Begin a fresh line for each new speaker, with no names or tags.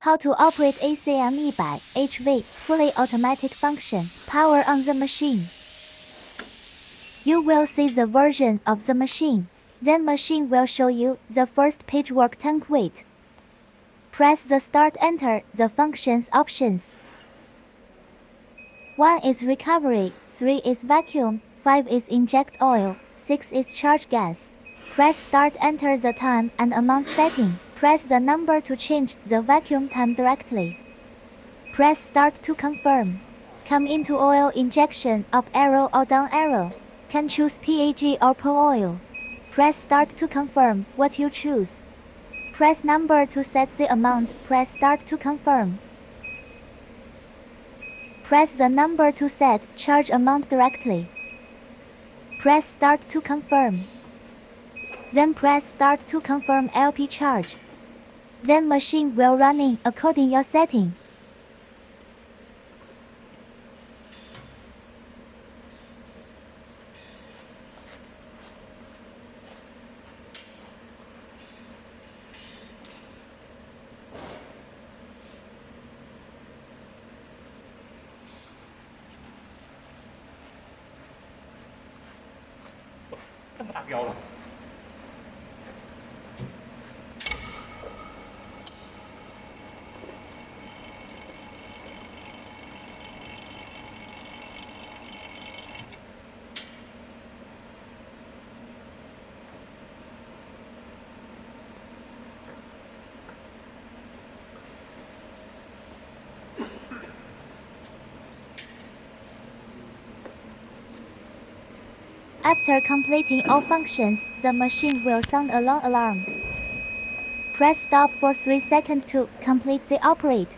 How to operate ACM100 HV fully automatic function, power on the machine. You will see the version of the machine. Then machine will show you the first page work tank weight. Press the start enter the functions options. 1 is recovery, 3 is vacuum, 5 is inject oil, 6 is charge gas. Press start enter the time and amount setting. Press the number to change the vacuum time directly. Press start to confirm. Come into oil injection, up arrow or down arrow. Can choose PAG or PO oil. Press start to confirm what you choose. Press number to set the amount. Press start to confirm. Press the number to set charge amount directly. Press start to confirm. Then press start to confirm LP charge. Then machine will running according your setting. After completing all functions, the machine will sound a long alarm. Press stop for 3 seconds to complete the operate.